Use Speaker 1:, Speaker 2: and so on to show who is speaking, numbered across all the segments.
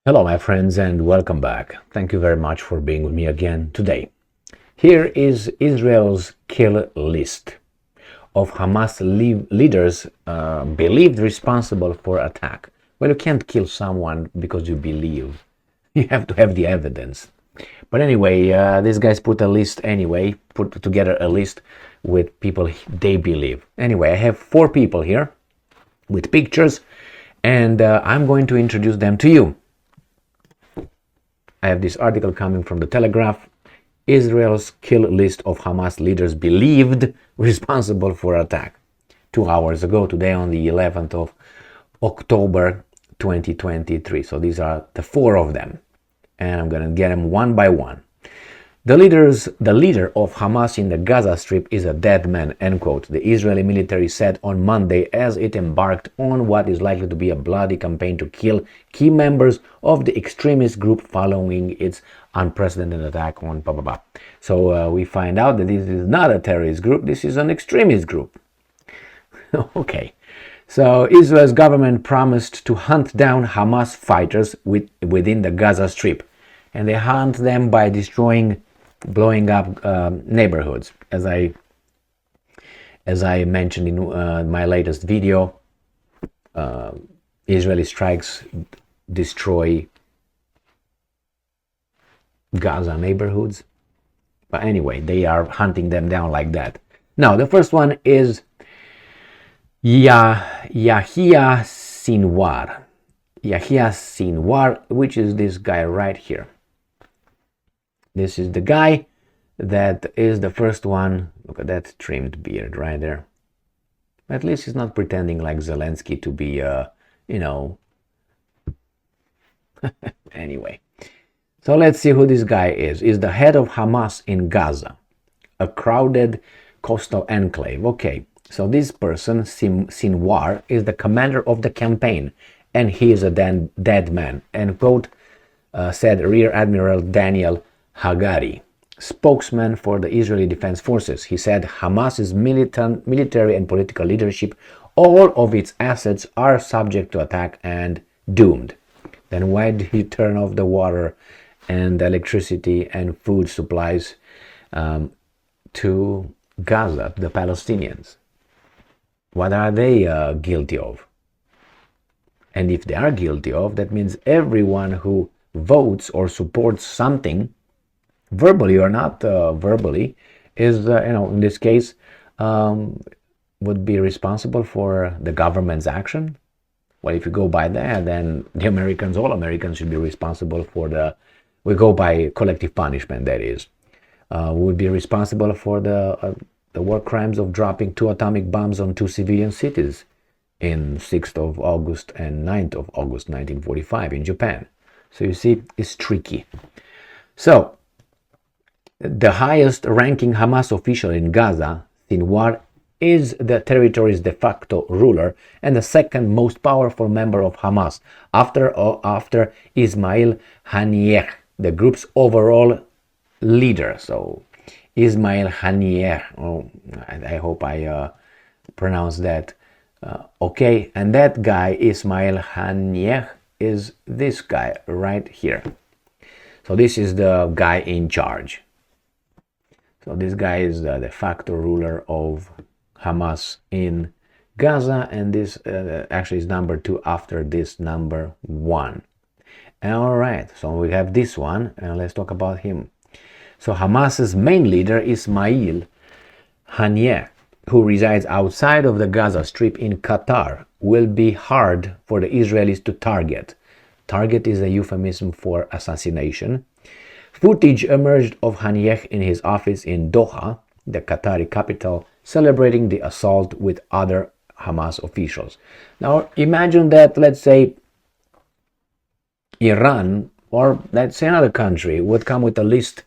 Speaker 1: Hello, my friends, and welcome back. Thank you very much for being with me again today. Here is Israel's kill list of Hamas leaders believed responsible for attack. Well, you can't kill someone because you believe. You have to have the evidence. But anyway, these guys put together a list with people they believe. Anyway, I have 4 people here with pictures, and I'm going to introduce them to you. I have this article coming from the Telegraph. Israel's kill list of Hamas leaders believed responsible for attack. 2 hours ago, today on the 11th of October 2023. So these are the 4 of them. And I'm going to get them one by one. The leader of Hamas in the Gaza Strip is a dead man, end quote, the Israeli military said on Monday as it embarked on what is likely to be a bloody campaign to kill key members of the extremist group following its unprecedented attack on blah, blah, blah. So we find out that this is not a terrorist group, this is an extremist group. Okay. So Israel's government promised to hunt down Hamas fighters within the Gaza Strip. And they hunt them by blowing up neighborhoods. As I mentioned in my latest video, Israeli strikes destroy Gaza neighborhoods. But anyway, they are hunting them down like that. Now, the first one is Yahya Sinwar. Yahya Sinwar, which is this guy right here. This is the guy that is the first one. Look at that trimmed beard right there. At least he's not pretending like Zelensky to be, Anyway. So let's see who this guy is. He's the head of Hamas in Gaza, a crowded coastal enclave. Okay, so this person, Sinwar, is the commander of the campaign, and he is a dead man, end quote, said Rear Admiral Daniel Hagari, spokesman for the Israeli Defense Forces. He said Hamas's military and political leadership, all of its assets are subject to attack and doomed. Then why did he turn off the water and electricity and food supplies to Gaza, to the Palestinians? What are they guilty of? And if they are guilty of, that means everyone who votes or supports something, verbally or not verbally, is, in this case, would be responsible for the government's action. Well, if you go by that, then all Americans should be responsible for we go by collective punishment, that is. Would be responsible for the war crimes of dropping 2 atomic bombs on 2 civilian cities in 6th of August and 9th of August 1945 in Japan. So you see, it's tricky. So, the highest ranking Hamas official in Gaza, Sinwar, is the territory's de facto ruler and the second most powerful member of Hamas after Ismail Haniyeh, the group's overall leader. So Ismail Haniyeh, I hope I pronounced that okay. And that guy, Ismail Haniyeh, is this guy right here. So this is the guy in charge. So this guy is the de facto ruler of Hamas in Gaza, and this actually is number 2 after this number 1. All right, so we have this one, and let's talk about him. So Hamas's main leader, Ismail Haniyeh, who resides outside of the Gaza Strip in Qatar, will be hard for the Israelis to target. Target is a euphemism for assassination. Footage emerged of Haniyeh in his office in Doha, the Qatari capital, celebrating the assault with other Hamas officials. Now imagine that, let's say, Iran, or let's say another country, would come with a list,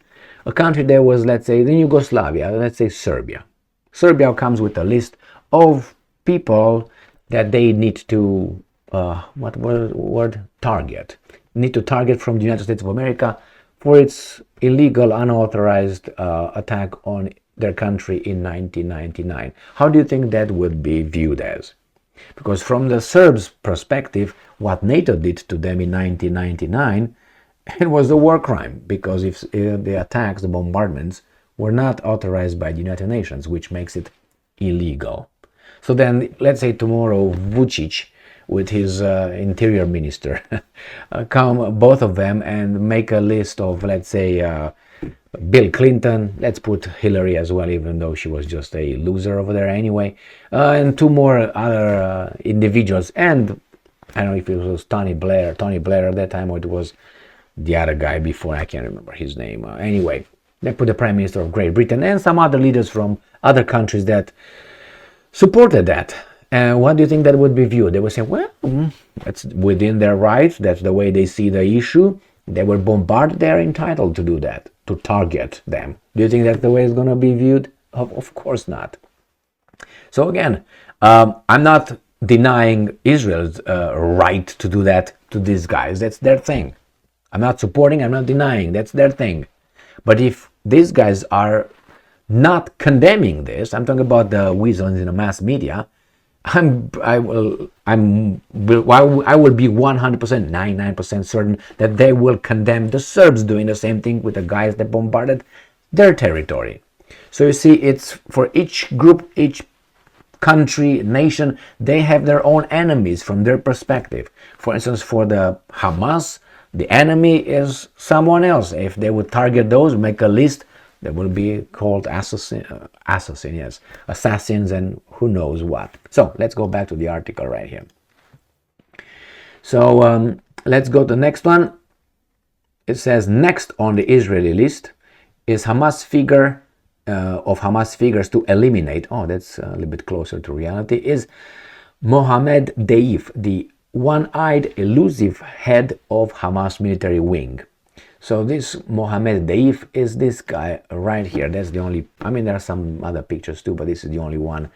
Speaker 1: a country that was, let's say, in Yugoslavia, let's say Serbia. Serbia comes with a list of people that they need to, target. Need to target from the United States of America for its illegal, unauthorized attack on their country in 1999. How do you think that would be viewed as? Because from the Serbs' perspective, what NATO did to them in 1999, it was a war crime, because if the attacks, the bombardments, were not authorized by the United Nations, which makes it illegal. So then, let's say tomorrow, Vucic with his interior minister come, both of them, and make a list of, let's say, Bill Clinton, let's put Hillary as well, even though she was just a loser over there anyway, and two more other individuals, and I don't know if it was Tony Blair at that time, or it was the other guy before, I can't remember his name. Anyway, they put the Prime Minister of Great Britain and some other leaders from other countries that supported that. And what do you think that would be viewed? They would say, well, that's within their rights, that's the way they see the issue. They were bombarded, they're entitled to do that, to target them. Do you think that's the way it's going to be viewed? Of course not. So again, I'm not denying Israel's right to do that to these guys. That's their thing. I'm not supporting, I'm not denying, that's their thing. But if these guys are not condemning this, I'm talking about the weasels in the mass media, I will be 100%, 99% certain that they will condemn the Serbs doing the same thing with the guys that bombarded their territory. So you see, it's for each group, each country, nation, they have their own enemies from their perspective. For instance, for the Hamas, the enemy is someone else. If they would target those, make a list, they will be called assassins, and who knows what. So let's go back to the article right here. So let's go to the next one. It says, next on the Israeli list is Hamas figure of Hamas figures to eliminate. Oh, that's a little bit closer to reality. Is Mohammed Deif, the one-eyed, elusive head of Hamas military wing. So this Mohammed Deif is this guy right here. That's the only, I mean, there are some other pictures too, but this is the only one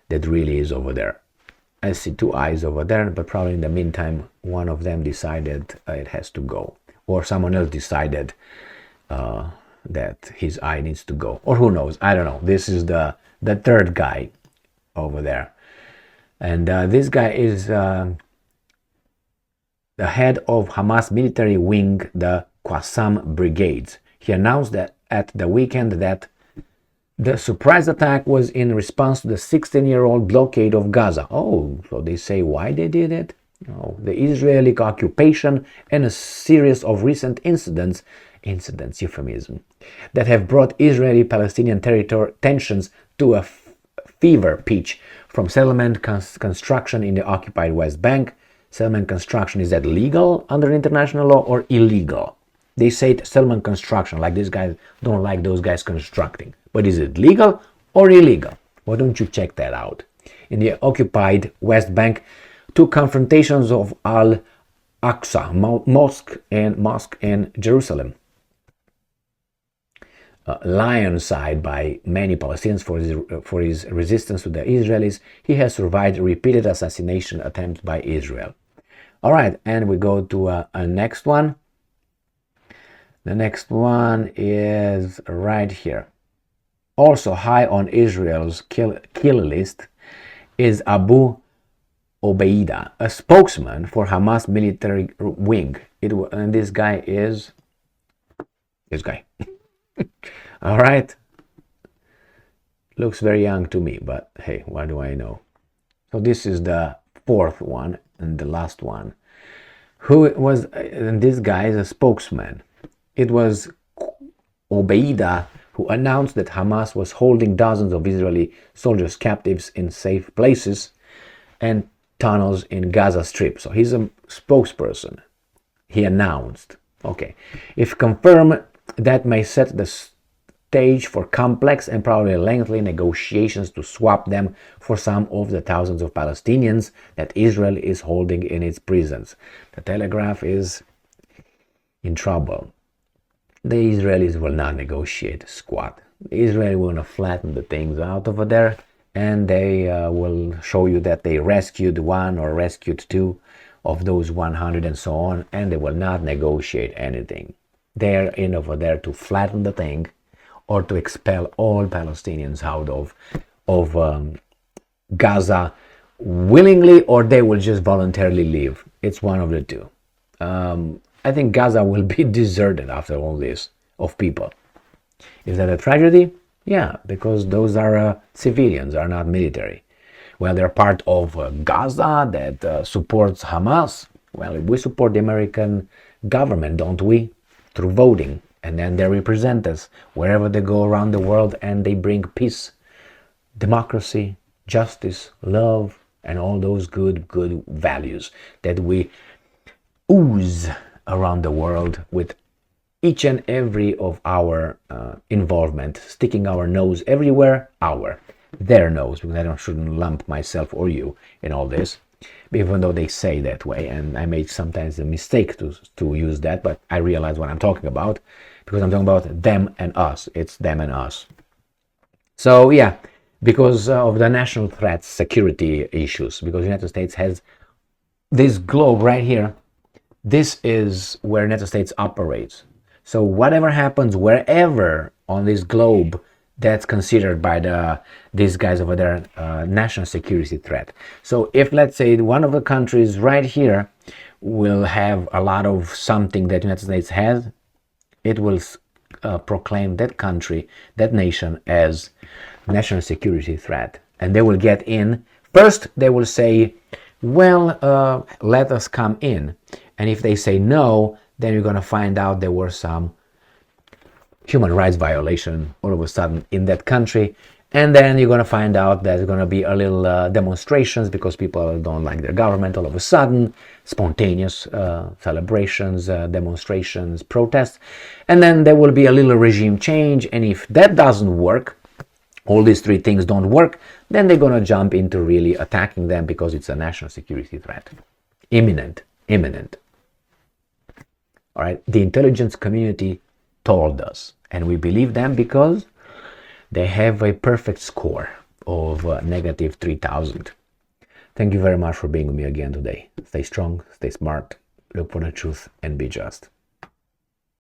Speaker 1: that really is over there. I see two eyes over there, but probably in the meantime, one of them decided it has to go. Or someone else decided that his eye needs to go. Or who knows, I don't know. This is the third guy over there. And this guy is the head of Hamas military wing, the Qassam brigades. He announced that at the weekend that the surprise attack was in response to the 16-year-old blockade of Gaza. Oh, so they say why they did it? No, the Israeli occupation and a series of recent incidents, euphemism, that have brought Israeli-Palestinian territory tensions to a fever pitch, from settlement construction in the occupied West Bank. Settlement construction, is that legal under international law or illegal? They say settlement construction, like these guys don't like those guys constructing. But is it legal or illegal? Why don't you check that out? In the occupied West Bank, two confrontations of Al-Aqsa mosque in Jerusalem. Lionsided by many Palestinians for his resistance to the Israelis, he has survived repeated assassination attempts by Israel. All right, and we go to a next one. The next one is right here. Also high on Israel's kill list is Abu Obeida, a spokesman for Hamas military wing. And this guy is this guy. All right. Looks very young to me, but hey, what do I know? So this is the fourth one and the last one. Who was, and this guy is a spokesman. It was Obeida who announced that Hamas was holding dozens of Israeli soldiers captives in safe places and tunnels in Gaza Strip. So he's a spokesperson. He announced. Okay. If confirmed, that may set the stage for complex and probably lengthy negotiations to swap them for some of the thousands of Palestinians that Israel is holding in its prisons. The Telegraph is in trouble. The Israelis will not negotiate squat. The Israelis will not flatten the things out over there, and they will show you that they rescued one or rescued two of those 100 and so on, and they will not negotiate anything. They're in over there to flatten the thing or to expel all Palestinians out of Gaza willingly, or they will just voluntarily leave. It's one of the two. I think Gaza will be deserted after all this of people. Is that a tragedy? Yeah, because those are civilians, are not military. Well, they're part of Gaza that supports Hamas. Well, we support the American government, don't we? Through voting. And then they represent us wherever they go around the world, and they bring peace, democracy, justice, love, and all those good values that we ooze around the world with each and every of our involvement, sticking our nose everywhere, their nose, because I shouldn't lump myself or you in all this, even though they say that way, and I made sometimes a mistake to use that, but I realize what I'm talking about, because I'm talking about them and us. It's them and us. So yeah, because of the national threats, security issues, because the United States has this globe right here. This is where the United States operates. So whatever happens wherever on this globe, that's considered by these guys over there national security threat. So if, let's say, one of the countries right here will have a lot of something that the United States has, it will proclaim that country, that nation, as national security threat, and they will get in. First they will say, well, let us come in, and if they say no, then you're going to find out there were some human rights violation all of a sudden in that country, and then you're going to find out there's going to be a little demonstrations because people don't like their government all of a sudden, spontaneous celebrations, demonstrations, protests, and then there will be a little regime change, and if that doesn't work, all these three things don't work, then they're going to jump into really attacking them because it's a national security threat. Imminent. All right, the intelligence community told us, and we believe them because they have a perfect score of negative 3,000. Thank you very much for being with me again today. Stay strong, stay smart, look for the truth, and be just.